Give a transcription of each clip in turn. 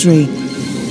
history.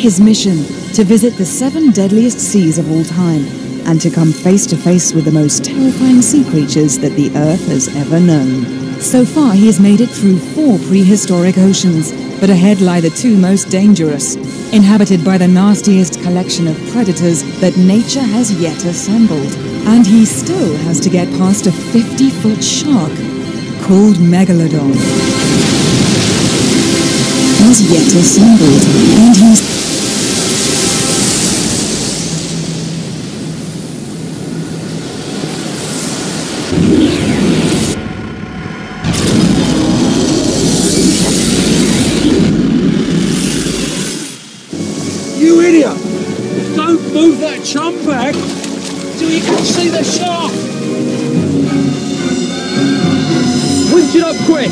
His mission, to visit the 7 deadliest seas of all time, and to come face to face with the most terrifying sea creatures that the Earth has ever known. So far, he has made it through 4 prehistoric oceans, but ahead lie the 2 most dangerous, inhabited by the nastiest collection of predators that nature has yet assembled. And he still has to get past a 50-foot shark called Megalodon. Has yet assembled, and he's... You idiot! Don't move that chum bag till you can see the shark! Winch it up quick!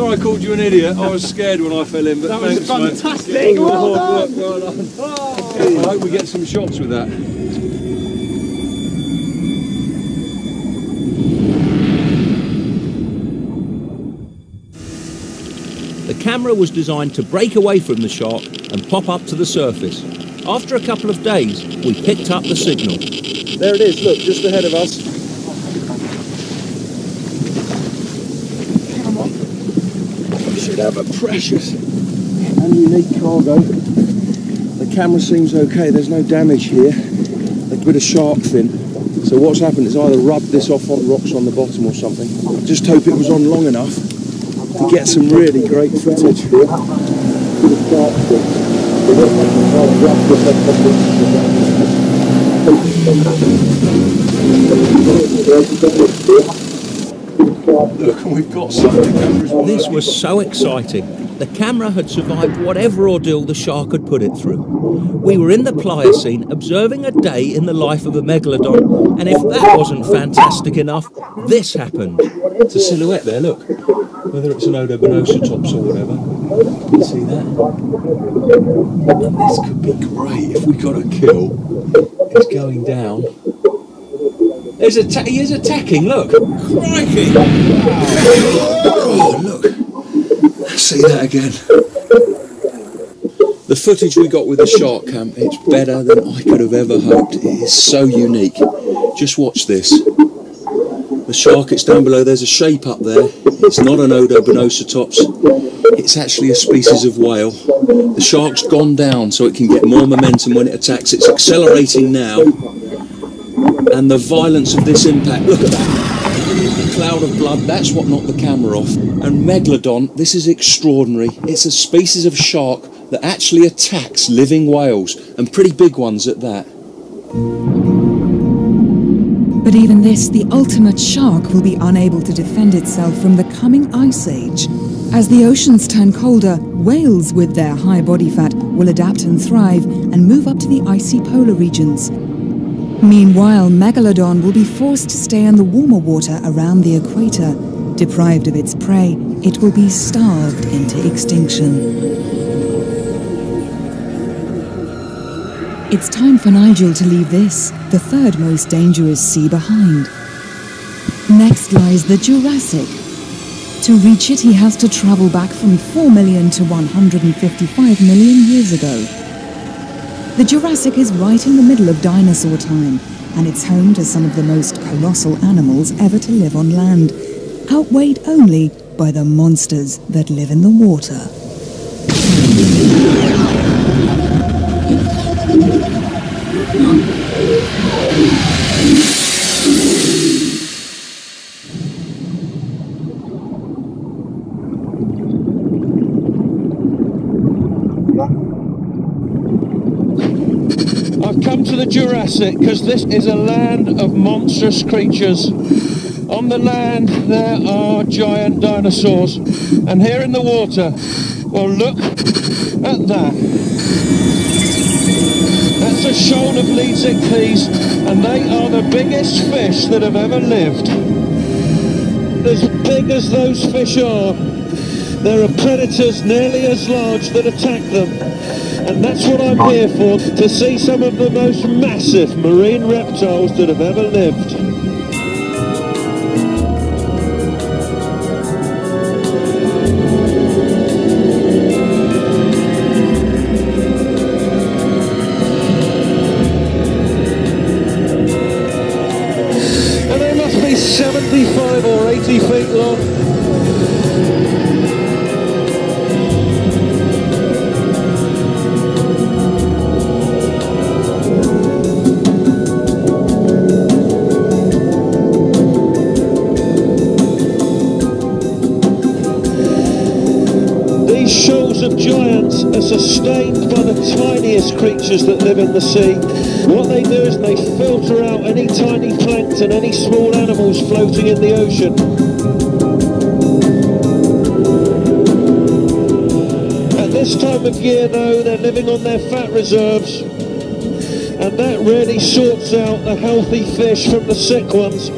I called you an idiot. I was scared when I fell in, but that thanks, was fantastic. Mate. Well done. Well done. Oh. I hope we get some shots with that. The camera was designed to break away from the shark and pop up to the surface. After a couple of days, we picked up the signal. There it is, look, just ahead of us. Should have a precious and unique cargo. The camera seems okay, there's no damage here. A bit of shark fin. So what's happened is either rubbed this off on rocks on the bottom or something. Just hope it was on long enough to get some really great footage. Look, we've got something. This was so exciting. The camera had survived whatever ordeal the shark had put it through. We were in the Pliocene observing a day in the life of a megalodon, and if that wasn't fantastic enough, this happened. It's a silhouette there, look. Whether it's an Odobonosotops or whatever. You can see that? And this could be great if we got a kill. It's going down. He is attacking, look! Crikey! Oh, look! See that again. The footage we got with the shark cam, it's better than I could have ever hoped. It is so unique. Just watch this. The shark, it's down below, there's a shape up there. It's not an Odobonosotops. It's actually a species of whale. The shark's gone down so it can get more momentum when it attacks. It's accelerating now. And the violence of this impact, look at that. The cloud of blood, that's what knocked the camera off. And Megalodon, this is extraordinary. It's a species of shark that actually attacks living whales, and pretty big ones at that. But even this, the ultimate shark, will be unable to defend itself from the coming ice age. As the oceans turn colder, whales with their high body fat will adapt and thrive and move up to the icy polar regions. Meanwhile, Megalodon will be forced to stay in the warmer water around the equator. Deprived of its prey, it will be starved into extinction. It's time for Nigel to leave this, the 3rd most dangerous sea, behind. Next lies the Jurassic. To reach it, he has to travel back from 4 million to 155 million years ago. The Jurassic is right in the middle of dinosaur time, and it's home to some of the most colossal animals ever to live on land, outweighed only by the monsters that live in the water. I've come to the Jurassic. Jurassic, because this is a land of monstrous creatures. On the land there are giant dinosaurs, and here in the water, well, look at that. That's a shoal of Leeds-ichthyes, and they are the biggest fish that have ever lived. As big as those fish are, there are predators nearly as large that attack them. And that's what I'm here for, to see some of the most massive marine reptiles that have ever lived. And they must be 75 or 80 feet long. Shoals of giants are sustained by the tiniest creatures that live in the sea. What they do is they filter out any tiny plankton, any small animals floating in the ocean. At this time of year though, they're living on their fat reserves, and that really sorts out the healthy fish from the sick ones.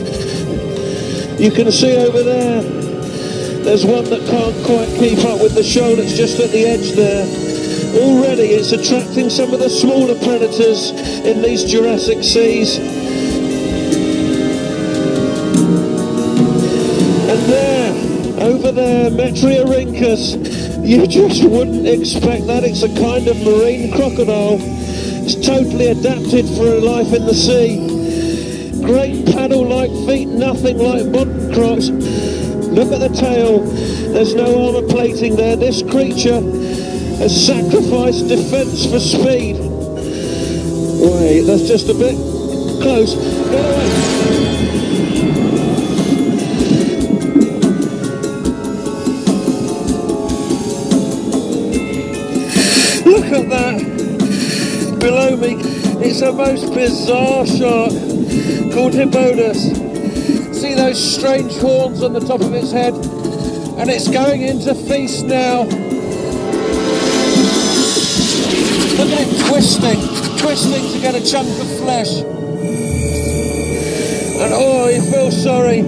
You can see over there, there's one that can't quite keep up with the shoal, it's just at the edge there. Already it's attracting some of the smaller predators in these Jurassic seas. And there, over there, Metriorhynchus, you just wouldn't expect that. It's a kind of marine crocodile. It's totally adapted for a life in the sea. Great paddle-like feet, nothing like modern crocs. Look at the tail, there's no armour plating there. This creature has sacrificed defence for speed. Wait, that's just a bit close. Get away. Look at that. Below me, it's a most bizarre shark called Hippodus. See those strange horns on the top of its head, and it's going into feast now. Look at it twisting to get a chunk of flesh. And oh, you feel sorry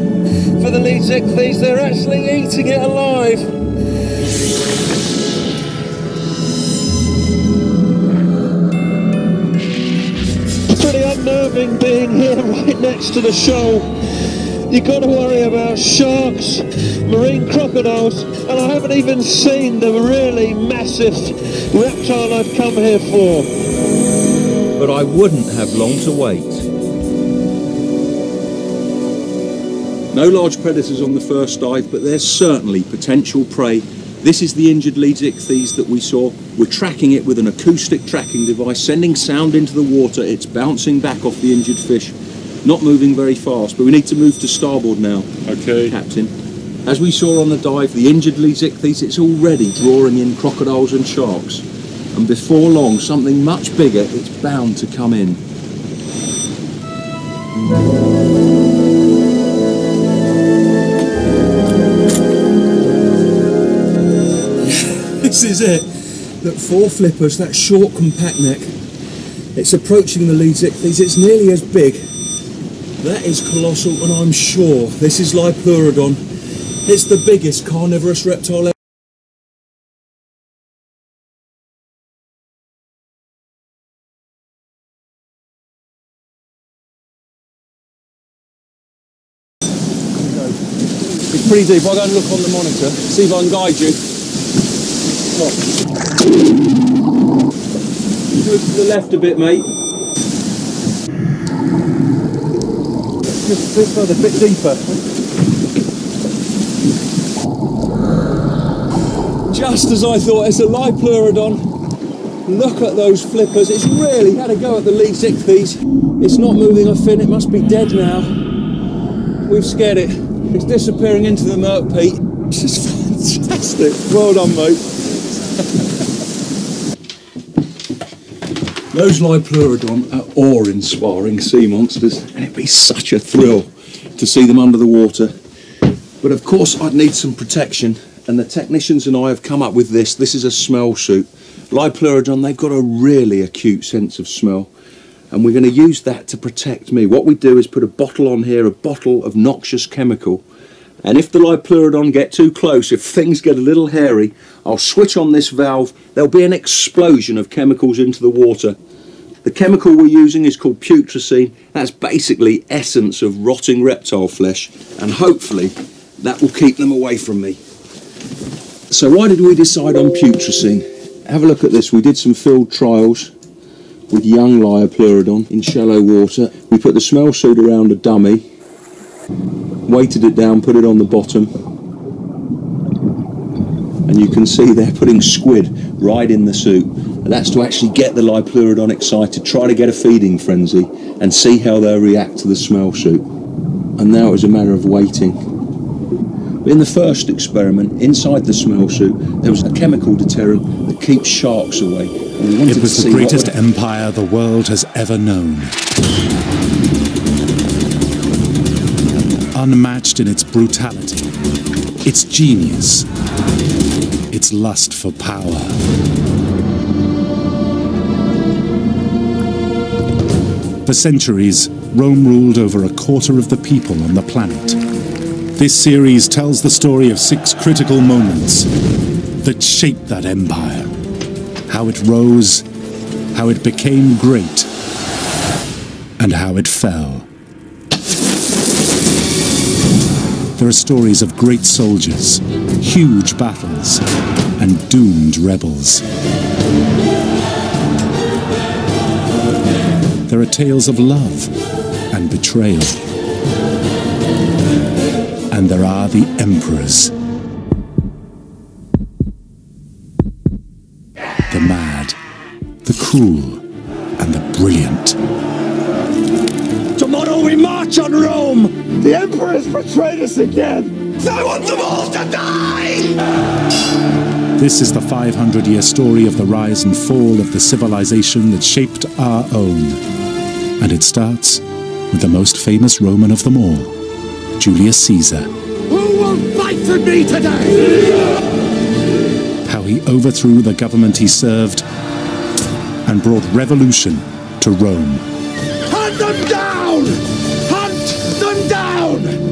for the Leeds-ichthyes, they're actually eating it alive. Pretty unnerving being here right next to the shoal. You've got to worry about sharks, marine crocodiles, and I haven't even seen the really massive reptile I've come here for. But I wouldn't have long to wait. No large predators on the first dive, but there's certainly potential prey. This is the injured Leeds-ichthyes that we saw. We're tracking it with an acoustic tracking device, sending sound into the water. It's bouncing back off the injured fish. Not moving very fast, but we need to move to starboard now. Okay, Captain. As we saw on the dive, the injured Leeds-ichthyes, it's already drawing in crocodiles and sharks. And before long, something much bigger, it's bound to come in. This is it. Look, 4 flippers, that short, compact neck. It's approaching the Leeds-ichthyes, it's nearly as big. That is colossal, and I'm sure this is Liopleurodon. It's the biggest carnivorous reptile ever. It's pretty deep. I'll go and look on the monitor, see if I can guide you. Move to the left a bit, mate. Just a bit further, a bit deeper. Just as I thought, it's a Liopleurodon. Look at those flippers. It's really had a go at the Leeds-ichthyes. It's not moving a fin. It must be dead now. We've scared it. It's disappearing into the murk, Pete. It's just fantastic. Well done, mate. Those Liopleurodon are awe-inspiring sea monsters, and it'd be such a thrill to see them under the water. But of course I'd need some protection, and the technicians and I have come up with this. This is a smell suit. Liopleurodon, they've got a really acute sense of smell, and we're going to use that to protect me. What we do is put a bottle on here, a bottle of noxious chemical, and if the Liopleurodon get too close, if things get a little hairy, I'll switch on this valve. There'll be an explosion of chemicals into the water. The chemical we're using is called putrescine. That's basically essence of rotting reptile flesh, and hopefully that will keep them away from me. So why did we decide on putrescine? Have a look at this. We did some field trials with young Liopleurodon in shallow water. We put the smell suit around a dummy, weighted it down, put it on the bottom, and you can see they're putting squid right in the suit. And that's to actually get the Liopleurodon excited, try to get a feeding frenzy, and see how they'll react to the smell suit. And now it was a matter of waiting. In the first experiment, inside the smell suit, there was a chemical deterrent that keeps sharks away. And we wanted It was to the see greatest empire the world has ever known. Unmatched in its brutality, its genius, its lust for power. For centuries, Rome ruled over a quarter of the people on the planet. This series tells the story of 6 critical moments that shaped that empire. How it rose, how it became great, and how it fell. There are stories of great soldiers, huge battles, and doomed rebels. There are tales of love and betrayal. And there are the emperors. The mad, the cruel, and the brilliant. Tomorrow we march on Rome! The Emperor's betrayed us again! I want them all to die! This is the 500-year story of the rise and fall of the civilization that shaped our own. And it starts with the most famous Roman of them all, Julius Caesar. Who will fight with me today? How he overthrew the government he served and brought revolution to Rome. Hunt them down! Hunt them down!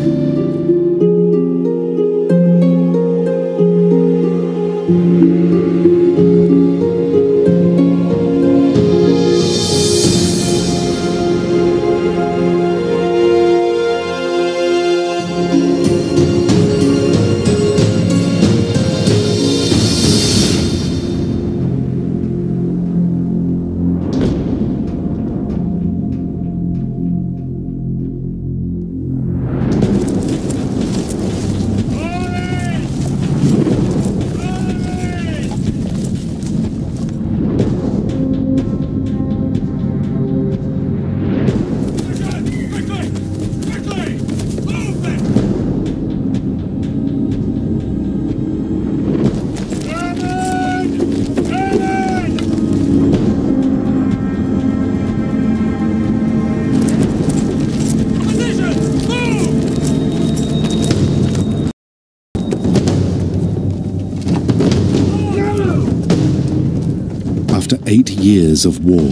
After 8 years of war,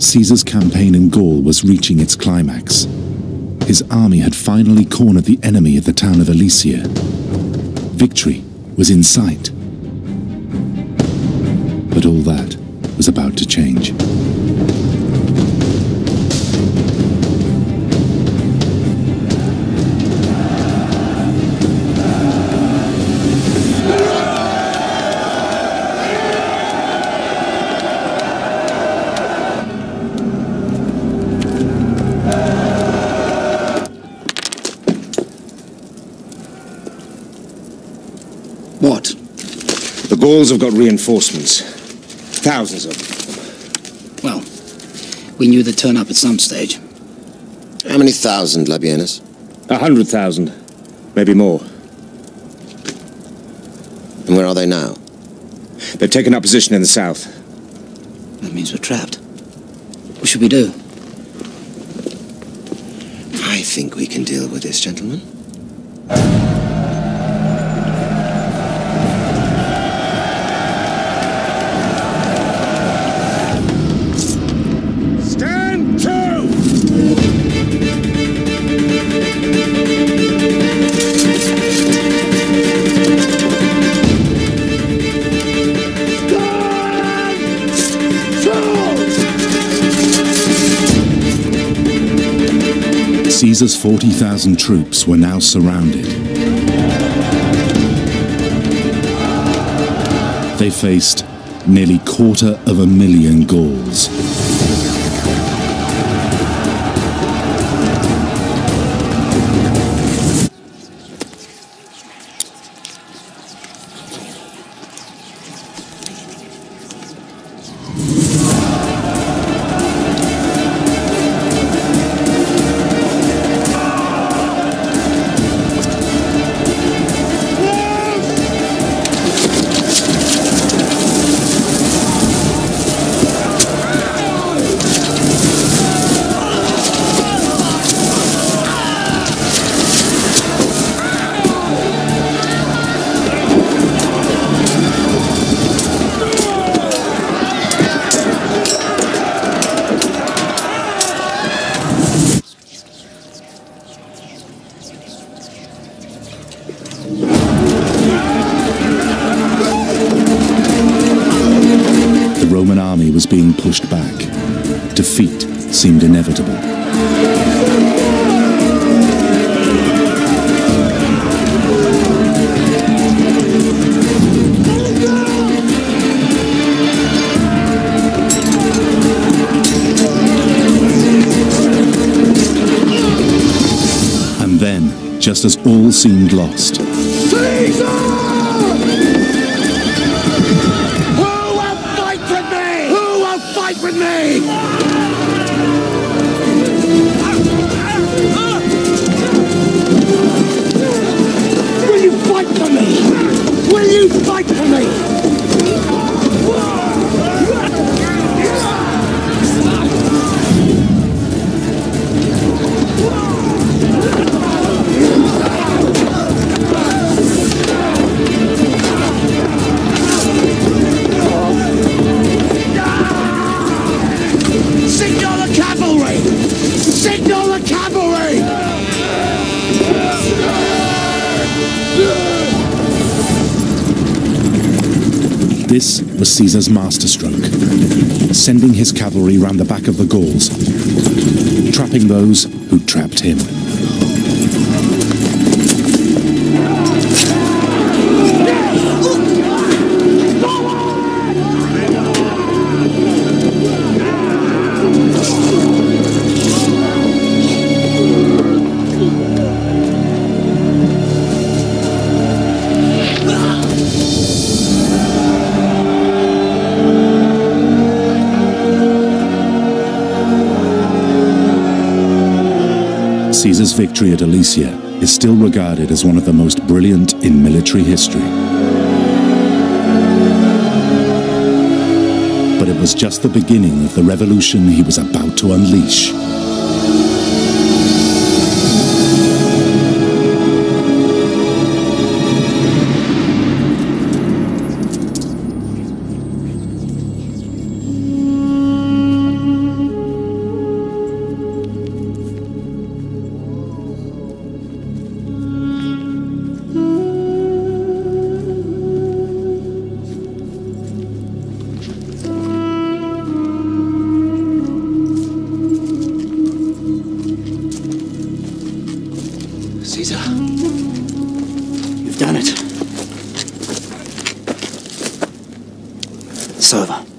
Caesar's campaign in Gaul was reaching its climax. His army had finally cornered the enemy at the town of Alesia. Victory was in sight. But all that was about to change. What? The Gauls have got reinforcements. Thousands of them. Well, we knew they'd turn up at some stage. How many thousand, Labienus? 100,000. Maybe more. And where are they now? They've taken up position in the south. That means we're trapped. What should we do? I think we can deal with this, gentlemen. Stand to! Caesar's 40,000 troops were now surrounded. They faced nearly 250,000 Gauls. The Roman army was being pushed back. Defeat seemed inevitable. And then, just as all seemed lost, Cezar! Who will fight with me? Who will fight with me? Will you fight for me? Will you fight for me? Signal the cavalry! Signal the cavalry! this was Caesar's masterstroke, sending his cavalry round the back of the Gauls, trapping those who trapped him. Caesar's victory at Alesia is still regarded as one of the most brilliant in military history. But it was just the beginning of the revolution he was about to unleash. Cezar, you've done it. It's over.